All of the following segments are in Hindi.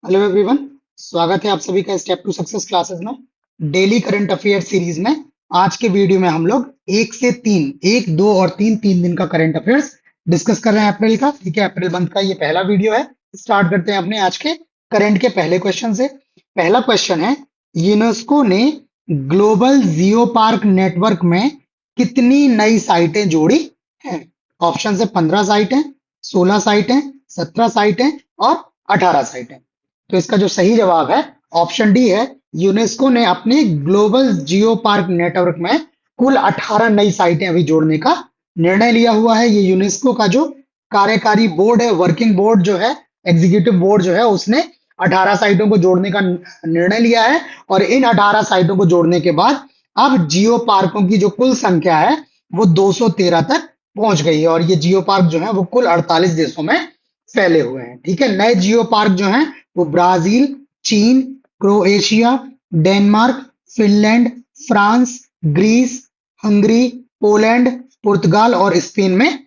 Hello everyone. स्वागत है आप सभी का स्टेप टू सक्सेस क्लासेस में डेली करंट अफेयर सीरीज में। आज के वीडियो में हम लोग एक से तीन, एक दो और तीन दिन का करंट अफेयर्स डिस्कस कर रहे हैं अप्रैल का। ठीक है, अप्रैल मंथ का ये पहला वीडियो है। स्टार्ट करते हैं अपने आज के करंट के पहले क्वेश्चन से। पहला क्वेश्चन है, यूनेस्को ने ग्लोबल जियो पार्क नेटवर्क में कितनी नई साइटें जोड़ी हैं? ऑप्शन है 15 साइट है, 16 साइट है, 17 साइट है और 18 साइट है। तो इसका जो सही जवाब है ऑप्शन डी है। यूनेस्को ने अपने ग्लोबल जियो पार्क नेटवर्क में कुल 18 नई साइटें अभी जोड़ने का निर्णय लिया हुआ है। ये यूनेस्को का जो कार्यकारी बोर्ड है, वर्किंग बोर्ड जो है, एग्जीक्यूटिव बोर्ड जो है, उसने 18 साइटों को जोड़ने का निर्णय लिया है। और इन 18 साइटों को जोड़ने के बाद अब जियो पार्कों की जो कुल संख्या है वो 213 तक पहुंच गई है। और ये जियो पार्क जो है वो कुल 48 देशों में फैले हुए हैं। ठीक है, नए जियो पार्क जो हैं वो ब्राजील, चीन, Croatia, Denmark, Finland, France, Greece, Hungary, Poland, पुर्तगाल और स्पेन में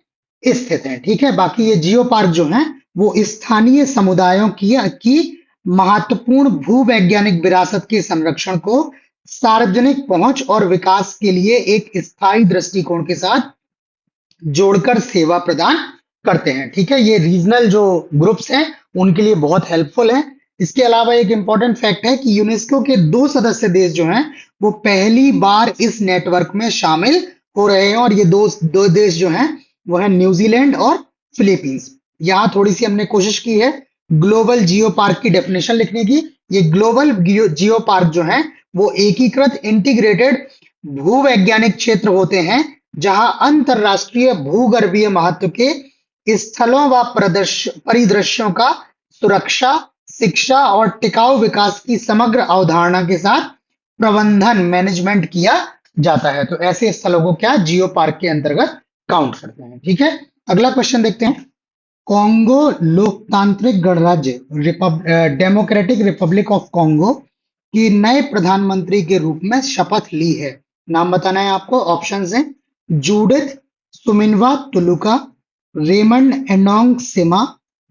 स्थित हैं। ठीक है, बाकी ये जियो पार्क जो हैं वो स्थानीय समुदायों की महत्वपूर्ण भूवैज्ञानिक विरासत के संरक्षण को सार्वजनिक पहुंच और विकास के लिए एक स्थायी दृष्टिकोण के साथ जोड़कर सेवा प्रदान करते हैं। ठीक है, ये रीजनल जो ग्रुप्स हैं उनके लिए बहुत हेल्पफुल है। इसके अलावा एक इंपॉर्टेंट फैक्ट है कि यूनेस्को के 2 सदस्य देश जो हैं वो पहली बार इस नेटवर्क में शामिल हो रहे हैं। और ये दो देश जो हैं वो है न्यूजीलैंड और फिलीपींस। यहाँ थोड़ी सी हमने कोशिश की है ग्लोबल जियो पार्क की डेफिनेशन लिखने की। ये ग्लोबल जियो पार्क जो है वो एकीकृत इंटीग्रेटेड भूवैज्ञानिक क्षेत्र होते हैं जहां अंतरराष्ट्रीय भूगर्भीय महत्व के स्थलों व परिदृश्यों का सुरक्षा, शिक्षा और टिकाऊ विकास की समग्र अवधारणा के साथ प्रबंधन मैनेजमेंट किया जाता है। तो ऐसे स्थलों को क्या जियो पार्क के अंतर्गत काउंट करते हैं। ठीक है, अगला क्वेश्चन देखते हैं। कॉन्गो लोकतांत्रिक गणराज्य डेमोक्रेटिक रिपब्लिक ऑफ कॉन्गो की नए प्रधानमंत्री के रूप में शपथ ली है। नाम बताना है आपको। ऑप्शंस हैं जूडिथ सुमिनवा तुलुका, रेमंड एनोंग सिमा,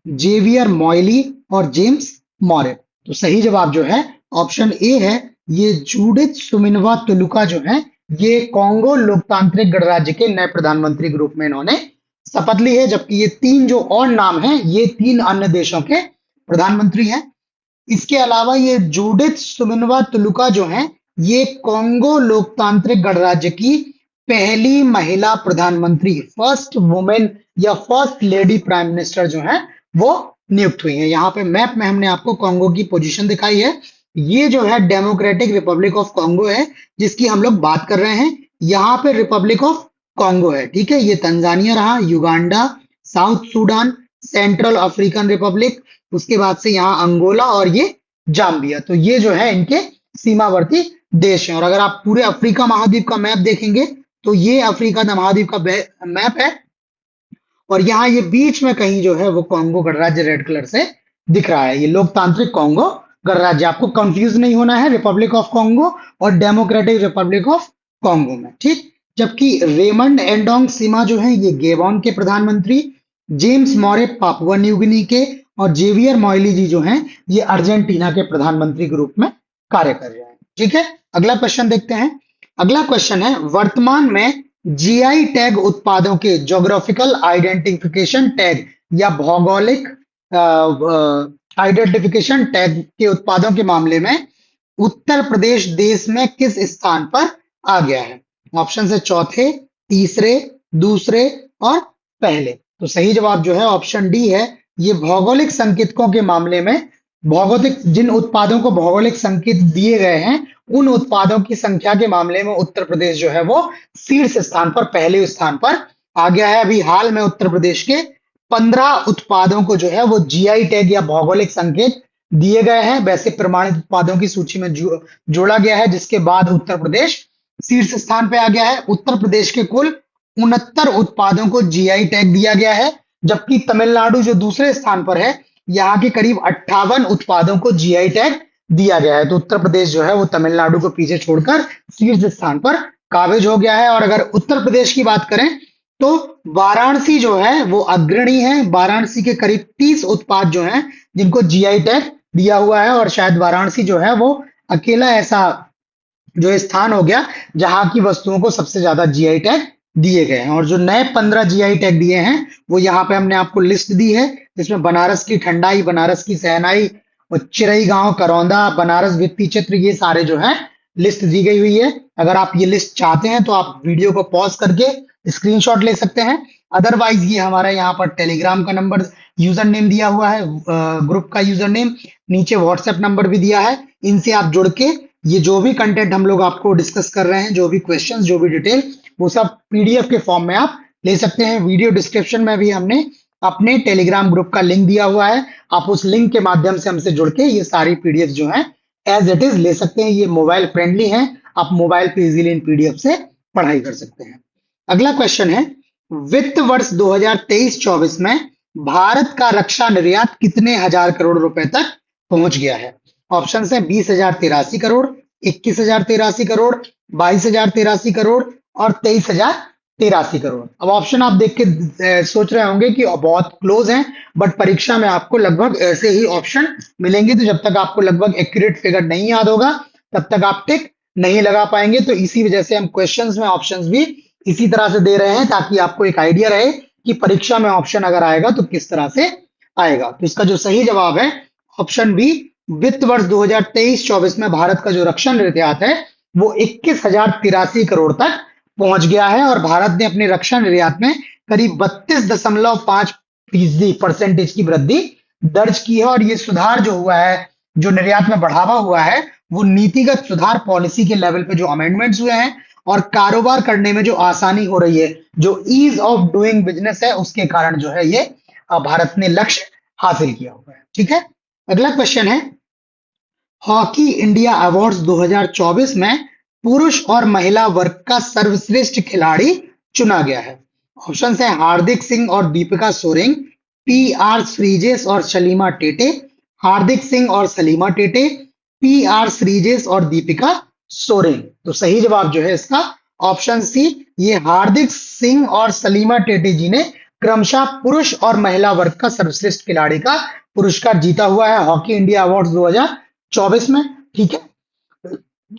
जेवियर मॉयली और जेम्स मॉरे। तो सही जवाब जो है ऑप्शन ए है। ये जूडिथ सुमिनवा तुलुका जो है ये कॉन्गो लोकतांत्रिक गणराज्य के नए प्रधानमंत्री के रूप में इन्होंने शपथ ली है। जबकि ये 3 जो और नाम हैं ये 3 अन्य देशों के प्रधानमंत्री हैं। इसके अलावा ये जूडिथ सुमिनवा तुलुका जो है ये कॉन्गो लोकतांत्रिक गणराज्य की पहली महिला प्रधानमंत्री, फर्स्ट वुमेन या फर्स्ट लेडी प्राइम मिनिस्टर जो है वो नियुक्त हुई है। यहाँ पे मैप में हमने आपको कॉन्गो की पोजीशन दिखाई है। ये जो है डेमोक्रेटिक रिपब्लिक ऑफ कॉन्गो है जिसकी हम लोग बात कर रहे हैं। यहाँ पे रिपब्लिक ऑफ कॉन्गो है। ठीक है, ये तंजानिया रहा, Uganda, south Sudan, central African Republic, उसके बाद से यहाँ अंगोला और ये जाम्बिया। तो ये जो है इनके सीमावर्ती देश हैं। और अगर आप पूरे अफ्रीका महाद्वीप का मैप देखेंगे तो ये अफ्रीका महाद्वीप का मैप है। और यहाँ ये बीच में कहीं जो है वो कॉन्गो गणराज्य रेड कलर से दिख रहा है। ये लोकतांत्रिक कॉन्गो गणराज्य। आपको कंफ्यूज नहीं होना है रिपब्लिक ऑफ कॉन्गो और डेमोक्रेटिक रिपब्लिक ऑफ कॉन्गो में। ठीक, जबकि रेमंड एंडोंग सिमा जो है ये गेबॉन के प्रधानमंत्री, जेम्स मॉरे पापुआ न्यू गिनी के और जेवियर मॉयली जी जो हैं ये अर्जेंटीना के प्रधानमंत्री के रूप में कार्य कर रहे हैं। ठीक है, अगला क्वेश्चन देखते हैं। अगला क्वेश्चन है, वर्तमान में जीआई टैग उत्पादों के ज्योग्राफिकल आइडेंटिफिकेशन टैग या भौगोलिक आइडेंटिफिकेशन टैग के उत्पादों के मामले में उत्तर प्रदेश देश में किस स्थान पर आ गया है? ऑप्शन है चौथे, तीसरे, दूसरे और पहले। तो सही जवाब जो है ऑप्शन डी है। ये भौगोलिक संकेतकों के मामले में भौगोलिक जिन उत्पादों को भौगोलिक संकेत दिए गए हैं उन उत्पादों की संख्या के मामले में उत्तर प्रदेश जो है वो शीर्ष स्थान पर, पहले स्थान पर आ गया है। अभी हाल में उत्तर प्रदेश के 15 उत्पादों को जो है वो जीआई टैग या भौगोलिक संकेत दिए गए हैं। वैसे प्रमाणित उत्पादों की सूची में जोड़ा गया है जिसके बाद उत्तर प्रदेश शीर्ष स्थान पे आ गया है। उत्तर प्रदेश के कुल 69 उत्पादों को जीआई टैग दिया गया है। जबकि तमिलनाडु जो दूसरे स्थान पर है यहाँ के करीब 58 उत्पादों को जीआई टैग दिया गया है। तो उत्तर प्रदेश जो है वो तमिलनाडु को पीछे छोड़कर शीर्ष स्थान पर काबिज हो गया है। और अगर उत्तर प्रदेश की बात करें तो वाराणसी जो है वो अग्रणी है। वाराणसी के करीब 30 उत्पाद जो हैं जिनको जीआई टैग दिया हुआ है और शायद वाराणसी जो है वो अकेला ऐसा जो स्थान हो गया जहां की वस्तुओं को सबसे ज्यादा जीआई टैग दिए गए हैं। और जो नए 15 जीआई टैग दिए हैं वो यहाँ पे हमने आपको लिस्ट दी है, जिसमें बनारस की ठंडाई, बनारस की सहनाई और चिरई गांव, करौंदा, बनारस भित्ति चित्र, ये सारे जो है लिस्ट दी गई हुई है। अगर आप ये लिस्ट चाहते हैं तो आप वीडियो को पॉज करके स्क्रीनशॉट ले सकते हैं। अदरवाइज ये हमारा यहाँ पर टेलीग्राम का नंबर, यूजर नेम दिया हुआ है, ग्रुप का यूजर नेम, नीचे व्हाट्सएप नंबर भी दिया है। इनसे आप जुड़ के ये जो भी कंटेंट हम लोग आपको डिस्कस कर रहे हैं, जो भी क्वेश्चंस, जो भी डिटेल, वो सब पीडीएफ के फॉर्म में आप ले सकते हैं। वीडियो डिस्क्रिप्शन में भी हमने अपने टेलीग्राम ग्रुप का लिंक दिया हुआ है। आप उस लिंक के माध्यम से हमसे जुड़ के ये सारी पीडीएफ जो है एज इट इज ले सकते हैं। ये मोबाइल फ्रेंडली है, आप मोबाइल पे इजीली इन पीडीएफ से पढ़ाई कर सकते हैं। अगला क्वेश्चन है, वित्त वर्ष 2023-24 में भारत का रक्षा निर्यात कितने हजार करोड़ रुपए तक पहुंच गया है? ऑप्शन है 20,083 करोड़, 21,083 करोड़, 22,083 करोड़ और 23,083 करोड़। अब ऑप्शन आप देख के सोच रहे होंगे कि बहुत क्लोज हैं, बट परीक्षा में आपको लगभग ऐसे ही ऑप्शन मिलेंगे। तो जब तक आपको लगभग एक्यूरेट फिगर नहीं याद होगा तब तक आप टिक नहीं लगा पाएंगे। तो इसी वजह से हम क्वेश्चंस में ऑप्शंस भी इसी तरह से दे रहे हैं, ताकि आपको एक आइडिया रहे कि परीक्षा में ऑप्शन अगर आएगा तो किस तरह से आएगा। तो इसका जो सही जवाब है ऑप्शन बी, वित्त वर्ष 2023-24 में भारत का जो रक्षा निर्यात है वो 21,083 करोड़ तक पहुंच गया है। और भारत ने अपने रक्षा निर्यात में करीब 32.5% परसेंटेज की वृद्धि दर्ज की है। और ये सुधार जो हुआ है, जो निर्यात में बढ़ावा हुआ है, वो नीतिगत सुधार, पॉलिसी के लेवल पे जो अमेंडमेंट्स हुए हैं और कारोबार करने में जो आसानी हो रही है, जो ईज ऑफ डूइंग बिजनेस है, उसके कारण जो है ये भारत ने लक्ष्य हासिल किया हुआ है। ठीक है, अगला क्वेश्चन है, हॉकी इंडिया अवार्ड्स 2024 में पुरुष और महिला वर्ग का सर्वश्रेष्ठ खिलाड़ी चुना गया है। ऑप्शन है हार्दिक सिंह और दीपिका सोरेंग, पी आर श्रीजेश और सलीमा टेटे, हार्दिक सिंह और सलीमा टेटे, पी आर श्रीजेश और दीपिका सोरेंग। तो सही जवाब जो है इसका ऑप्शन सी, ये हार्दिक सिंह और सलीमा टेटे जी ने क्रमशः पुरुष और महिला वर्ग का सर्वश्रेष्ठ खिलाड़ी का पुरस्कार जीता हुआ है हॉकी इंडिया अवार्ड्स 2024 में। ठीक है,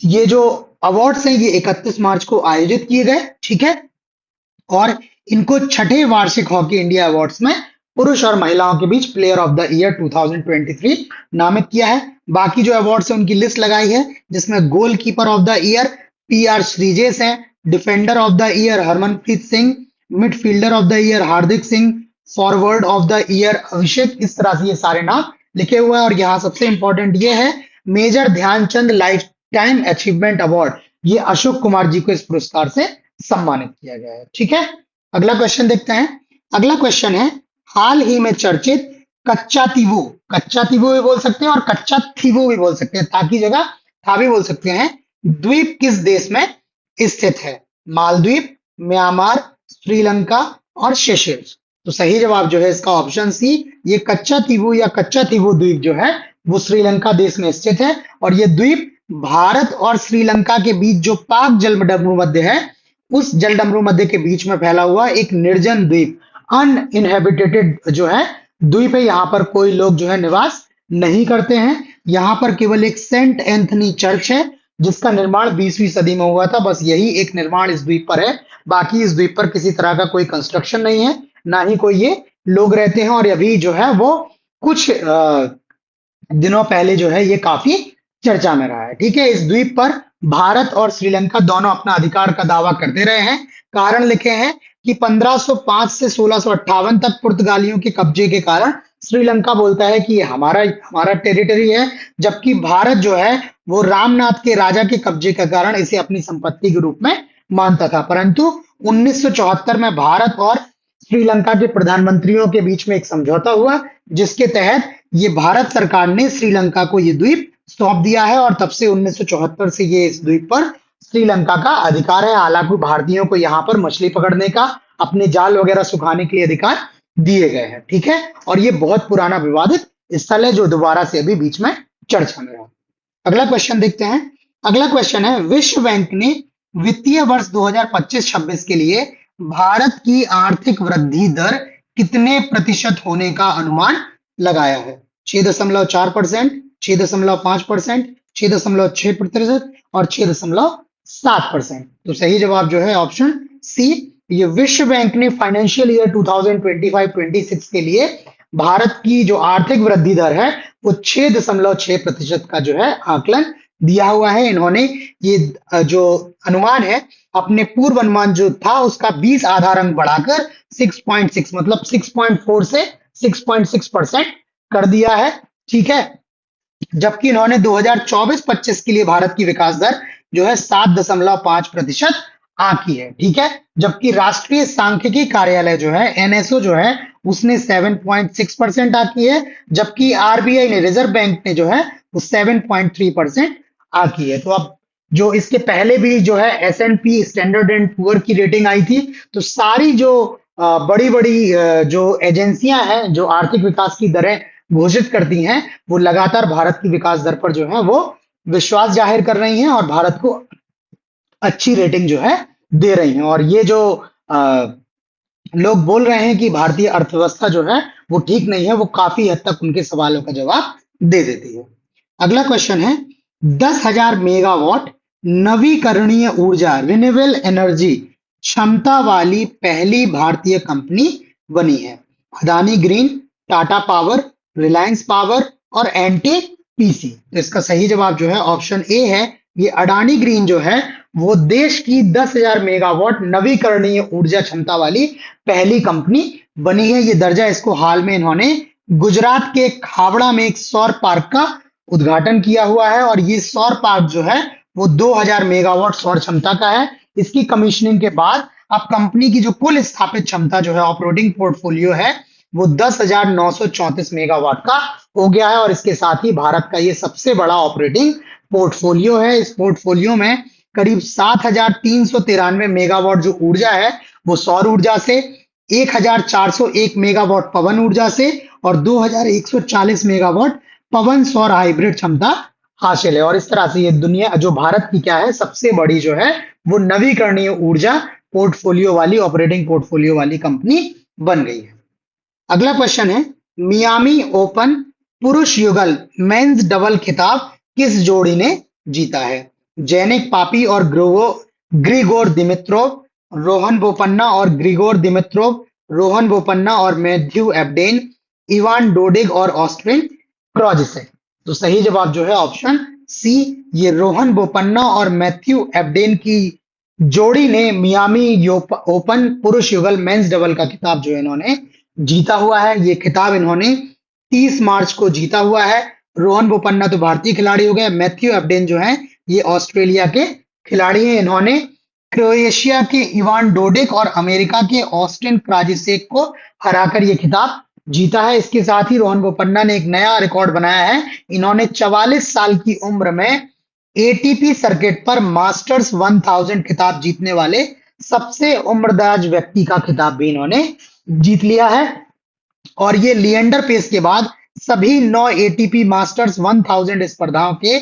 ये जो अवार्ड्स हैं ये 31 मार्च को आयोजित किए गए। ठीक है, और इनको छठे वार्षिक हॉकी इंडिया अवार्ड्स में पुरुष और महिलाओं के बीच प्लेयर ऑफ द ईयर 2023 नामित किया है। बाकी जो अवार्ड्स हैं उनकी लिस्ट लगाई है, जिसमें goalkeeper of the year P R Sreejesh हैं, defender of the year Harmanpreet Singh, midfielder of the year Hardik Singh, forward of the year Abhishek. इस तरह से ये सारे नाम लिखे हुए हैं। और यहाँ सबसे इंपॉर्टेंट ये है, Major Dhyanchand lifetime achievement award, ये अशोक कुमार जी को इस पुरस्कार से सम्मानित किया गया है। ठीक है, अगला क्वेश्चन देखते हैं। अगला क्वेश्चन है, हाल ही में चर्चित कच्चा तीवू, कच्चा तीवू भी बोल सकते हैं और कच्चा थीवू भी बोल सकते हैं, ताकि जगह था भी बोल सकते हैं, द्वीप किस देश में स्थित है? मालदीव, म्यांमार, श्रीलंका और सेशेल्स। तो सही जवाब जो है इसका ऑप्शन सी, ये कच्चा तीवू या कच्चा तीवू द्वीप जो है वो श्रीलंका देश में स्थित है। और ये द्वीप भारत और श्रीलंका के बीच जो पाक जलडमरू मध्य है, उस जलडमरू मध्य के बीच में फैला हुआ एक निर्जन द्वीप, अनइनहेबिटेटेड जो है द्वीप है। यहाँ पर कोई लोग जो है निवास नहीं करते हैं। यहाँ पर केवल एक सेंट एंथनी चर्च है, जिसका निर्माण 20वीं सदी में हुआ था। बस यही एक निर्माण इस द्वीप पर है। बाकी इस द्वीप पर किसी तरह का कोई कंस्ट्रक्शन नहीं है, ना ही कोई ये लोग रहते हैं। और अभी जो है वो कुछ दिनों पहले जो है ये काफी चर्चा में रहा है। ठीक है, इस द्वीप पर भारत और श्रीलंका दोनों अपना अधिकार का दावा करते रहे हैं। कारण लिखे हैं कि 1505 से 1658 तक पुर्तगालियों के कब्जे के कारण श्रीलंका बोलता है कि ये हमारा हमारा टेरिटरी है, जबकि भारत जो है वो रामनाथ के राजा के कब्जे के कारण इसे अपनी संपत्ति के रूप में मानता था। परंतु 1974 में भारत और श्रीलंका के प्रधानमंत्रियों के बीच में एक समझौता हुआ, जिसके तहत ये भारत सरकार ने श्रीलंका को ये द्वीप सौंप दिया है। और तब से 1974 से ये इस द्वीप पर श्रीलंका का अधिकार है। हालांकि भारतीयों को यहाँ पर मछली पकड़ने का, अपने जाल वगैरह सुखाने के लिए अधिकार दिए गए हैं। ठीक है, और ये बहुत पुराना विवादित स्थल है जो दोबारा से अभी बीच में चर्चा में रहा। अगला क्वेश्चन देखते हैं। अगला क्वेश्चन है, विश्व बैंक ने वित्तीय वर्ष 2025-26 के लिए भारत की आर्थिक वृद्धि दर कितने प्रतिशत होने का अनुमान लगाया है? 6.4%, 6.5%, 6.6% और 6.7%। तो सही जवाब जो है ऑप्शन सी। ये विश्व बैंक ने फाइनेंशियल ईयर 2025-26 के लिए भारत की जो आर्थिक वृद्धि दर है वो 6.6% का जो है आकलन दिया हुआ है। इन्होंने ये जो अनुमान है अपने पूर्व अनुमान जो था उसका 20 आधार अंक बढ़ाकर 6.6 मतलब 6.4 से 6.6% कर दिया है। ठीक है, जबकि इन्होंने 2024-25 के लिए भारत की विकास दर जो है 7.5% आंकी है। ठीक है, जबकि राष्ट्रीय सांख्यिकी कार्यालय जो है एनएसओ जो है उसने 7.6% आंकी है, जबकि आरबीआई ने रिजर्व बैंक ने जो है वो 7.3% आंकी है। तो अब जो इसके पहले भी जो है एस&पी स्टैंडर्ड एंड पुअर की रेटिंग आई थी, तो सारी जो बड़ी बड़ी जो एजेंसियां हैं जो आर्थिक विकास की दरें घोषित करती हैं वो लगातार भारत की विकास दर पर जो है वो विश्वास जाहिर कर रही हैं और भारत को अच्छी रेटिंग जो है दे रही हैं। और ये जो लोग बोल रहे हैं कि भारतीय अर्थव्यवस्था जो है वो ठीक नहीं है, वो काफी हद तक उनके सवालों का जवाब दे देती है। अगला क्वेश्चन है 10,000 मेगावाट नवीकरणीय ऊर्जा रिन्यूएबल एनर्जी क्षमता वाली पहली भारतीय कंपनी बनी है। Adani green, Tata power, Reliance power और एनटीपीसी। तो इसका सही जवाब जो है ऑप्शन ए है। ये अडानी ग्रीन जो है वो देश की 10,000 मेगावाट नवीकरणीय ऊर्जा क्षमता वाली पहली कंपनी बनी है। ये दर्जा इसको हाल में इन्होंने गुजरात के खावड़ा में एक सौर पार्क का उद्घाटन किया हुआ है और ये सौर पार्क जो है वो 2000 मेगावाट सौर क्षमता का है। इसकी कमीशनिंग के बाद अब कंपनी की जो कुल स्थापित क्षमता जो है ऑपरेटिंग पोर्टफोलियो है वो 10,934 मेगावाट का हो गया है और इसके साथ ही भारत का ये सबसे बड़ा ऑपरेटिंग पोर्टफोलियो है। इस पोर्टफोलियो में करीब 7,393 मेगावाट जो ऊर्जा है वो सौर ऊर्जा से, 1,401 मेगावाट पवन ऊर्जा से और 2,140 मेगावाट पवन सौर हाइब्रिड क्षमता हासिल है। और इस तरह से ये दुनिया जो भारत की क्या है सबसे बड़ी जो है वो नवीकरणीय ऊर्जा पोर्टफोलियो वाली ऑपरेटिंग पोर्टफोलियो वाली कंपनी बन गई है। अगला क्वेश्चन है मियामी ओपन पुरुष युगल मेंस डबल खिताब किस जोड़ी ने जीता है? जेनिक पापी और ग्रिगोर दिमित्रोव, रोहन बोपन्ना और ग्रिगोर दिमित्रोव, रोहन बोपन्ना और मैथ्यू एब्डेन, इवान डोडिग और ऑस्ट्रिन क्रॉजिसेक। तो सही जवाब जो है ऑप्शन सी, ये रोहन बोपन्ना और मैथ्यू एब्डेन की जोड़ी ने मियामी ओपन पुरुष युगल मेंस डबल का खिताब जो है इन्होंने जीता हुआ है। ये खिताब इन्होंने 30 मार्च को जीता हुआ है। रोहन बोपन्ना तो भारतीय खिलाड़ी हो गए, मैथ्यू एब्डेन जो है ये ऑस्ट्रेलिया के खिलाड़ी हैं। इन्होंने क्रोएशिया के इवान डोडिक और अमेरिका के ऑस्टिन क्राजिसेक को हराकर ये खिताब जीता है। इसके साथ ही रोहन बोपन्ना ने एक नया रिकॉर्ड बनाया है। इन्होंने 44 साल की उम्र में एटीपी सर्किट पर मास्टर्स 1000 खिताब जीतने वाले सबसे उम्रदराज व्यक्ति का खिताब भी इन्होंने जीत लिया है। और ये लिएंडर पेस के बाद सभी 9 एटीपी मास्टर्स 1000 स्पर्धाओं के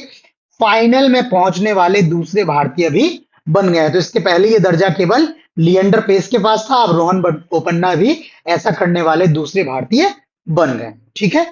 फाइनल में पहुंचने वाले दूसरे भारतीय भी बन गए। तो इसके पहले ये दर्जा केवल लिएंडर पेस के पास था, अब रोहन बोपन्ना भी ऐसा करने वाले दूसरे भारतीय बन गए। ठीक है,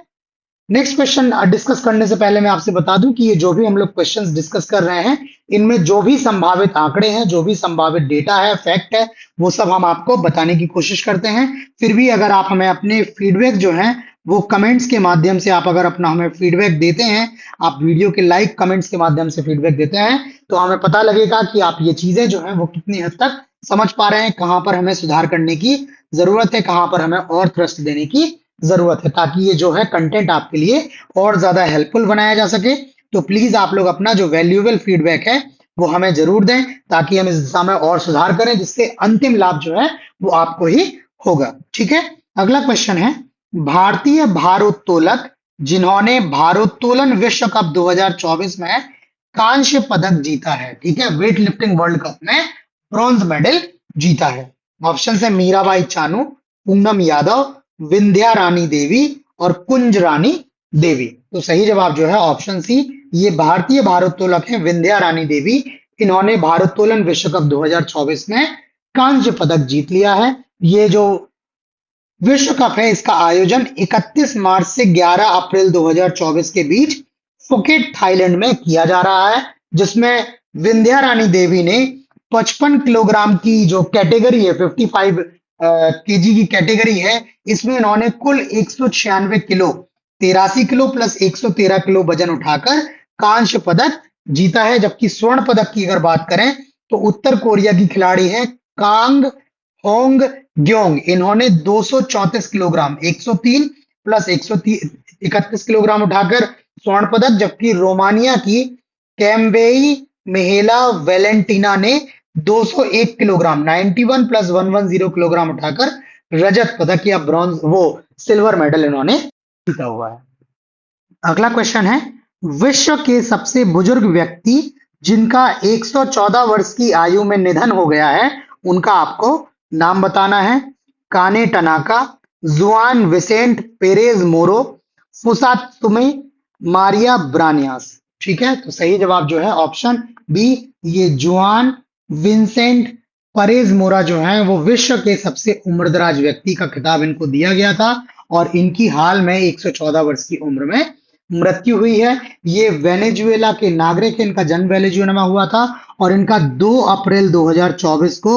नेक्स्ट क्वेश्चन डिस्कस करने से पहले मैं आपसे बता दूं कि ये जो भी हम लोग क्वेश्चंस डिस्कस कर रहे हैं इनमें जो भी संभावित आंकड़े हैं, जो भी संभावित डेटा है, फैक्ट है, वो सब हम आपको बताने की कोशिश करते हैं। फिर भी अगर आप हमें अपने फीडबैक जो है वो कमेंट्स के माध्यम से आप अगर अपना हमें फीडबैक देते हैं, आप वीडियो के लाइक कमेंट्स के माध्यम से फीडबैक देते हैं, तो हमें पता लगेगा कि आप ये चीजें जो है वो कितनी हद तक समझ पा रहे हैं, कहां पर हमें सुधार करने की जरूरत है, कहां पर हमें और थ्रस्ट देने की जरूरत है, ताकि ये जो है कंटेंट आपके लिए और ज्यादा हेल्पफुल बनाया जा सके। तो प्लीज आप लोग अपना जो वैल्यूएबल फीडबैक है वो हमें जरूर दें, ताकि हम इस दिशा में और सुधार करें, जिससे अंतिम लाभ जो है वो आपको ही होगा। ठीक है, अगला क्वेश्चन है भारतीय भारोत्तोलक जिन्होंने भारोत्तोलन विश्व कप 2024 में कांस्य पदक जीता है, ठीक है, वेट लिफ्टिंग वर्ल्ड कप में ब्रॉन्ज मेडल जीता है। ऑप्शन है मीराबाई चानू, पूनम यादव, विंध्या रानी देवी और कुंज रानी देवी। तो सही जवाब जो है ऑप्शन सी, ये भारतीय भारोत्तोलक है विंध्या रानी देवी। इन्होंने भारोत्तोलन विश्व कप 2024 में कांस्य पदक जीत लिया है। ये जो विश्व कप है, इसका आयोजन 31 मार्च से 11 अप्रैल 2024 के बीच फुकेट थाईलैंड में किया जा रहा है, जिसमें विंध्या रानी देवी ने 55 किलोग्राम की जो कैटेगरी है, 55 केजी की कैटेगरी है, इसमें इन्होंने कुल 196 किलो, 83 किलो प्लस 113 किलो वजन उठाकर कांस्य पदक जीता है। जबकि स्वर्ण पदक की अगर बात करें तो उत्तर कोरिया की खिलाड़ी है कांग होंग ग्योंग, इन्होंने 234 किलोग्राम, 103 प्लस 131 किलोग्राम उठाकर स्वर्ण पदक। जबकि रोमानिया की कैम्बेई मिहेला वेलेंटिना ने 201 किलोग्राम, 91 प्लस 110 किलोग्राम उठाकर रजत पदक या ब्रॉन्ज वो सिल्वर मेडल इन्होंने जीता हुआ है। अगला क्वेश्चन है, विश्व के सबसे बुजुर्ग व्यक्ति जिनका 114 वर्ष की आयु में निधन हो गया है, उनका आपको नाम बताना है। काने टनाका, जुआन विसेंट पेरेज मोरो, फुसातुमे, मारिया ब्रानियास। ठीक है, तो सही जवाब जो है ऑप्शन बी, ये जुआन विंसेंट परेज मोरा जो है वो विश्व के सबसे उम्रदराज व्यक्ति का खिताब इनको दिया गया था और इनकी हाल में 114 वर्ष की उम्र में मृत्यु हुई है। ये वेनेजुएला के नागरिक हैं, इनका जन्म वेनेजुएला में हुआ था और इनका 2 अप्रैल 2024 को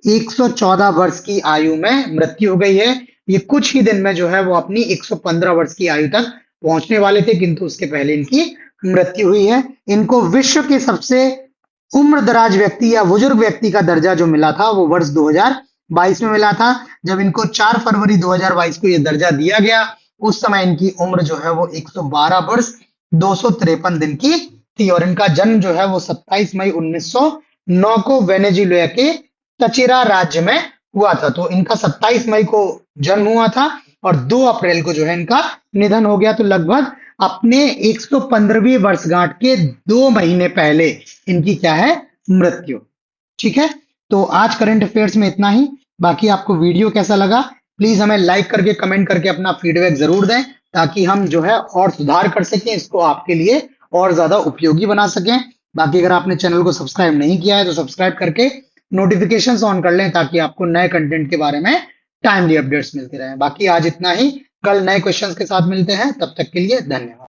114 वर्ष की आयु में मृत्यु हो गई है। ये कुछ ही दिन में जो है वो अपनी 115 वर्ष की आयु तक पहुंचने वाले थे, किंतु उसके पहले इनकी मृत्यु हुई है। इनको विश्व के सबसे उम्रदराज व्यक्ति या बुजुर्ग व्यक्ति का दर्जा जो मिला था वो वर्ष 2022 में मिला था। जब इनको 4 फरवरी 2022 को यह दर्जा दिया गया, उस समय इनकी उम्र जो है वो 112 वर्ष 253 दिन की थी और इनका जन्म जो है वो 27 मई 1909 को वेनेजुएला के तचेरा राज्य में हुआ था। तो इनका 27 मई को जन्म हुआ था और 2 अप्रैल को जो है इनका निधन हो गया। तो लगभग अपने 115वीं वर्षगांठ के 2 महीने पहले इनकी क्या है, मृत्यु। ठीक है, तो आज करंट अफेयर्स में इतना ही। बाकी आपको वीडियो कैसा लगा प्लीज हमें लाइक करके कमेंट करके अपना फीडबैक जरूर दें, ताकि हम जो है और सुधार कर सकें, इसको आपके लिए और ज्यादा उपयोगी बना सकें। बाकी अगर आपने चैनल को सब्सक्राइब नहीं किया है तो सब्सक्राइब करके नोटिफिकेशंस ऑन कर लें, ताकि आपको नए कंटेंट के बारे में टाइमली अपडेट्स मिलते रहें। बाकी आज इतना ही, कल नए क्वेश्चंस के साथ मिलते हैं, तब तक के लिए धन्यवाद।